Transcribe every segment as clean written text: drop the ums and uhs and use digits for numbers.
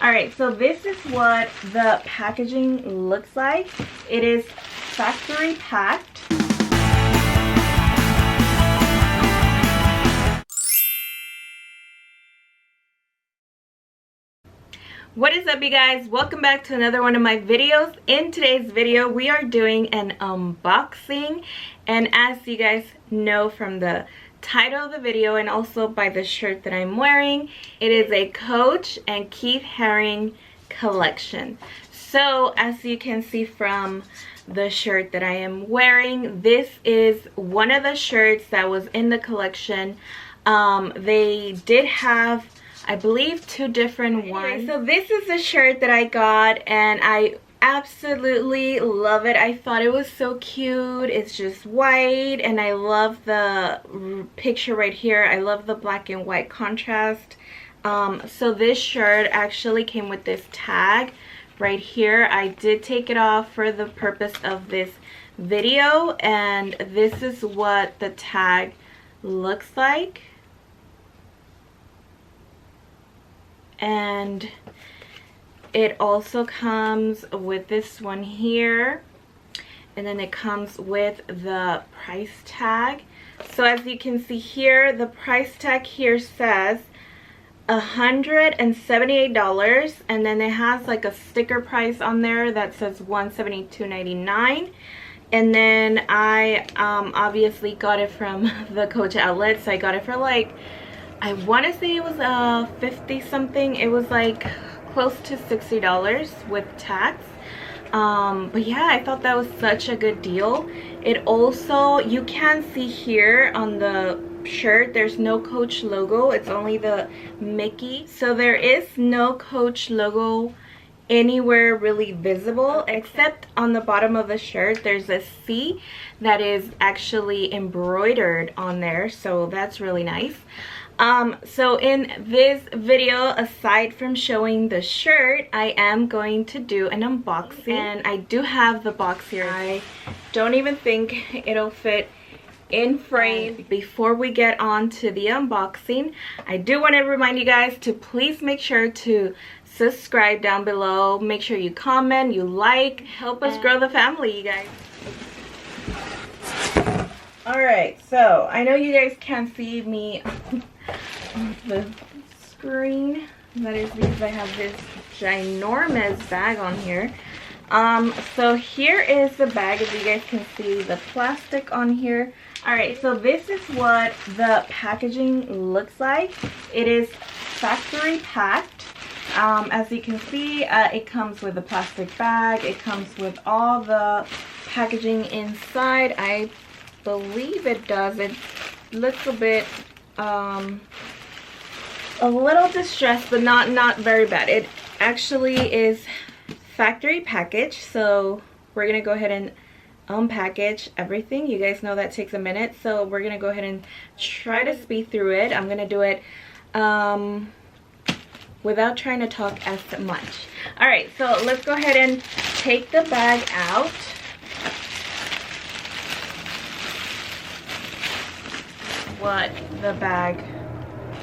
Alright, so this is what the packaging looks like. It is factory packed. What is up, you guys? Welcome back to another one of my videos. In today's video, we are doing an unboxing, and as you guys know from the title of the video and also by the shirt that I'm wearing, it is a Coach and Keith Haring collection. So as you can see from the shirt that I am wearing, this is one of the shirts that was in the collection. They did have, I believe, two different ones. So this is the shirt that I got, and I absolutely love it. I thought it was so cute. It's just white, and I love the picture right here. I love the black and white contrast. So this shirt actually came with this tag right here. I did take it off for the purpose of this video, and this is what the tag looks like. And it also comes with this one here, and then it comes with the price tag. So as you can see here, the price tag here says $178, and then it has like a sticker price on there that says $172.99. And then I obviously got it from the Coach outlet, so I got it for like, I want to say it was 50 something. It was like close to $60 with tax. But yeah, I thought that was such a good deal. It also, you can see here on the shirt, there's no Coach logo. It's only the Mickey. So there is no Coach logo anywhere really visible, except on the bottom of the shirt. There's a C that is actually embroidered on there, so that's really nice. So in this video, aside from showing the shirt, I am going to do an unboxing, and I do have the box here. I don't even think it'll fit in frame. Before we get on to the unboxing, I do want to remind you guys to please make sure to subscribe down below. Make sure you comment, you like, help us grow the family, you guys. Alright, so I know you guys can't see me on the screen. That is because I have this ginormous bag on here. So here is the bag. As you guys can see, the plastic on here. Alright, so this is what the packaging looks like. It is factory packed. As you can see, it comes with a plastic bag. It comes with all the packaging inside. I believe it does. It looks a bit a little distressed, but not very bad. It actually is factory packaged, so we're gonna go ahead and unpackage everything. You guys know that takes a minute, so we're gonna go ahead and try to speed through it. I'm gonna do it without trying to talk as much. All right, so let's go ahead and take the bag out. What the bag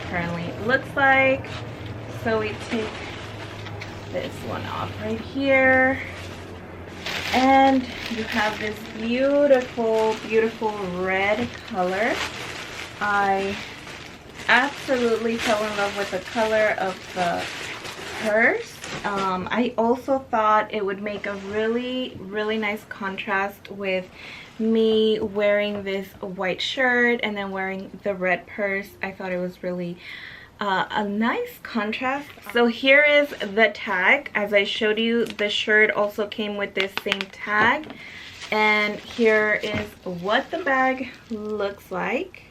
currently looks like. So we take this one off right here, and you have this beautiful red color. I absolutely fell in love with the color of the purse. I also thought it would make a really nice contrast with me wearing this white shirt and then wearing the red purse. I thought it was really a nice contrast. So here is the tag. As I showed you, the shirt also came with this same tag, and here is what the bag looks like.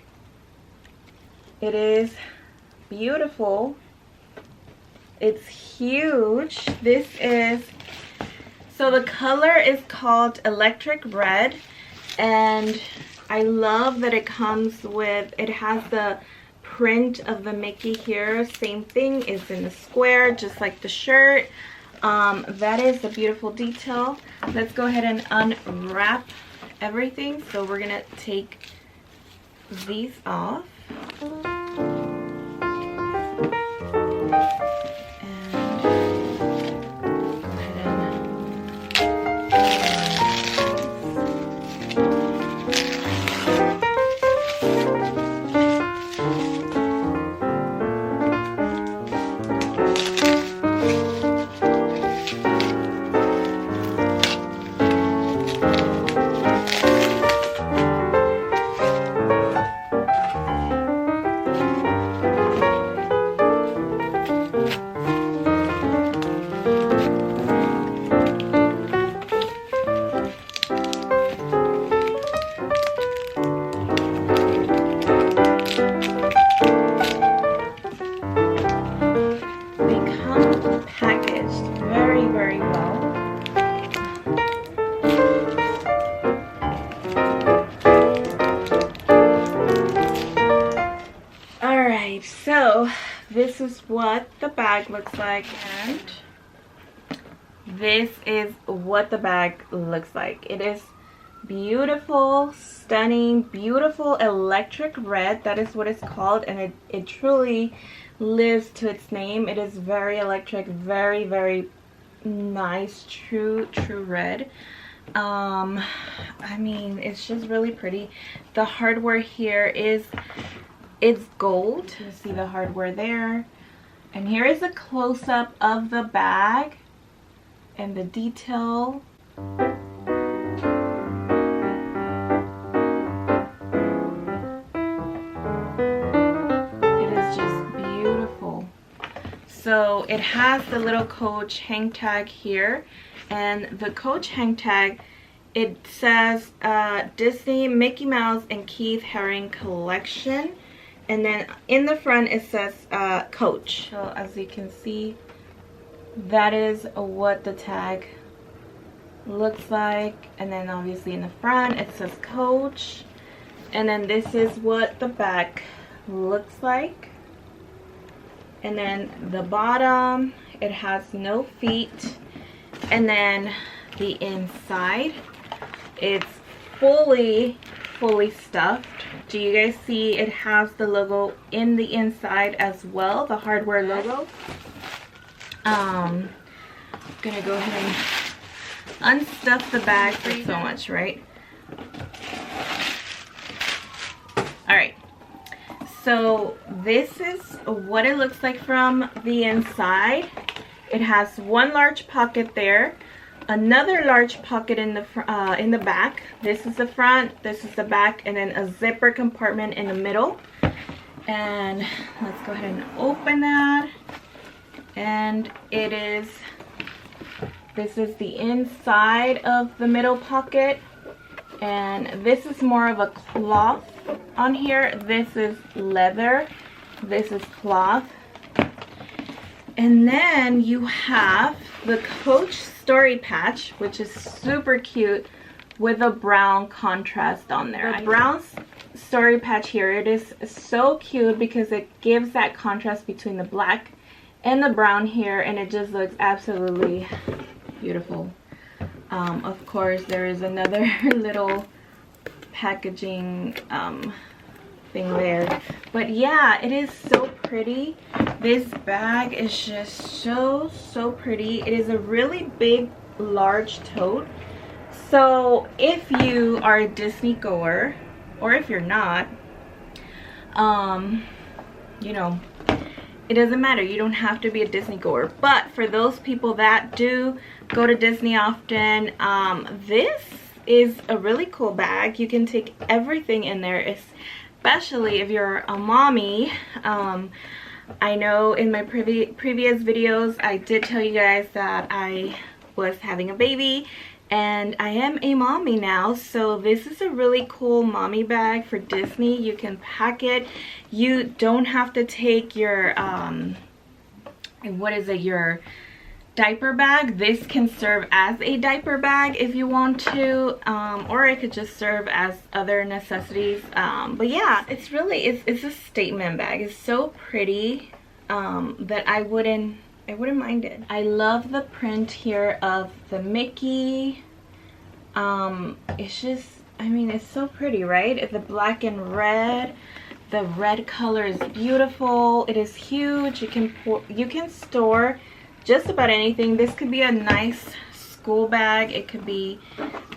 It is beautiful. It's huge. This is, so the color is called Electric Red, and I love that it comes with, it has the print of the Mickey here. Same thing is in the square, just like the shirt. That is a beautiful detail. Let's go ahead and unwrap everything. So we're gonna take these off. And what the bag looks like, and this is what the bag looks like. It is beautiful, stunning, beautiful electric red. That is what it's called, and it truly lives to its name. It is very electric, very, very nice, true red. I mean, it's just really pretty. The hardware here is, it's gold. You see the hardware there, and here is a close-up of the bag and the detail. It is just beautiful. So it has the little Coach hang tag here, and the Coach hang tag, it says Disney, Mickey Mouse, and Keith Haring collection, and then in the front it says Coach. So as you can see, that is what the tag looks like, and then obviously in the front it says Coach, and then this is what the back looks like. And then the bottom, it has no feet, and then the inside, it's fully stuffed. Do you guys see it has the logo in the inside as well, the hardware logo? I'm gonna go ahead and unstuff the bag for so much, right? All right, so this is what it looks like from the inside. It has one large pocket there, another large pocket in the back. This is the front, this is the back, and then a zipper compartment in the middle. And let's go ahead and open that. And this is the inside of the middle pocket, and this is more of a cloth on here. This is leather, this is cloth. And then you have the Coach story patch, which is super cute with a brown contrast on there. The brown story patch here, it is so cute because it gives that contrast between the black and the brown here, and it just looks absolutely beautiful. Of course, there is another little packaging thing there, but yeah, it is so pretty. This bag is just so pretty. It is a really big, large tote. So if you are a Disney goer, or if you're not, you know, it doesn't matter. You don't have to be a Disney goer. But for those people that do go to Disney often, this is a really cool bag. You can take everything in there, especially if you're a mommy. I know in my previous videos I did tell you guys that I was having a baby, and I am a mommy now, so this is a really cool mommy bag for Disney. You can pack it. You don't have to take your your diaper bag. This can serve as a diaper bag if you want to, or it could just serve as other necessities. But yeah, it's a statement bag. It's so pretty that I wouldn't mind it. I love the print here of the Mickey. It's just, I mean, it's so pretty, right? It's the black and red. The red color is beautiful. It is huge. You can store just about anything. This could be a nice school bag. It could be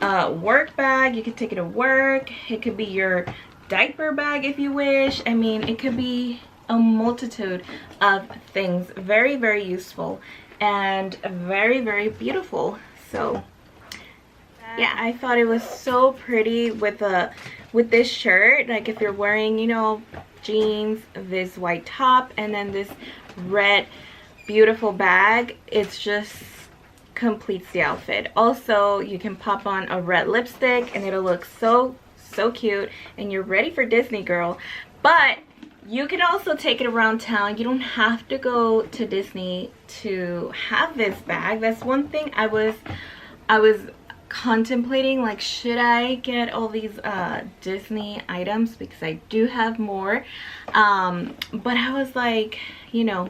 a work bag. You could take it to work. It could be your diaper bag if you wish. I mean, it could be a multitude of things. Very, very useful and very, very beautiful. So yeah, I thought it was so pretty with this shirt. Like if you're wearing, you know, jeans, this white top, and then this red beautiful bag, it's just completes the outfit. Also, you can pop on a red lipstick and it'll look so cute, and you're ready for Disney, girl. But you can also take it around town. You don't have to go to Disney to have this bag. That's one thing I was contemplating like, should I get all these Disney items, because I do have more, but I was like, you know,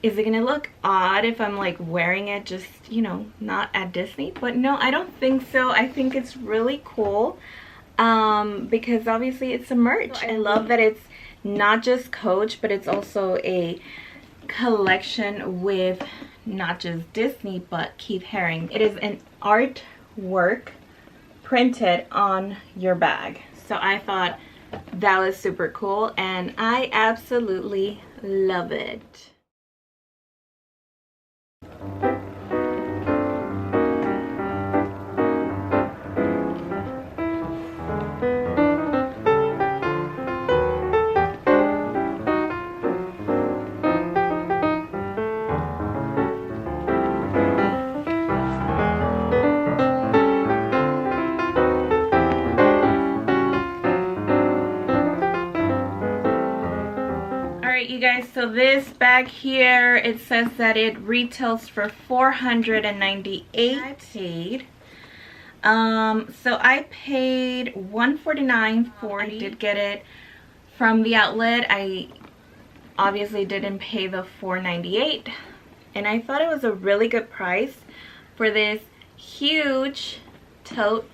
is it gonna look odd if I'm like wearing it just, you know, not at Disney? But no, I don't think so. I think it's really cool, because obviously it's a merch. I love that it's not just Coach, but it's also a collection with not just Disney but Keith Haring. It is an artwork printed on your bag, so I thought that was super cool and I absolutely love it. You guys, so this bag here, it says that it retails for $498. I paid so I paid $149.40. I did get it from the outlet. I obviously didn't pay the $498, and I thought it was a really good price for this huge tote.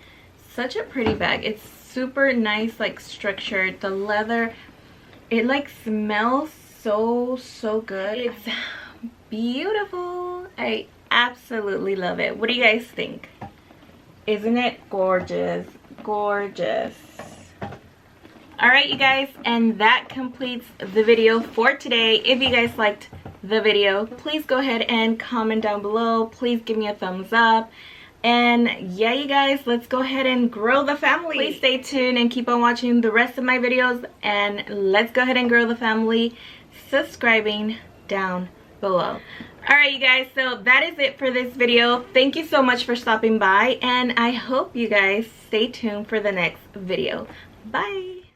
Such a pretty bag. It's super nice, like structured. The leather, it like smells so good. It's beautiful. I absolutely love it. What do you guys think? Isn't it gorgeous? Gorgeous. All right, you guys, and that completes the video for today. If you guys liked the video, please go ahead and comment down below. Please give me a thumbs up. And yeah, you guys, let's go ahead and grow the family. Please stay tuned and keep on watching the rest of my videos, and let's go ahead and grow the family, subscribing down below. All right, you guys, so that is it for this video. Thank you so much for stopping by, and I hope you guys stay tuned for the next video. Bye.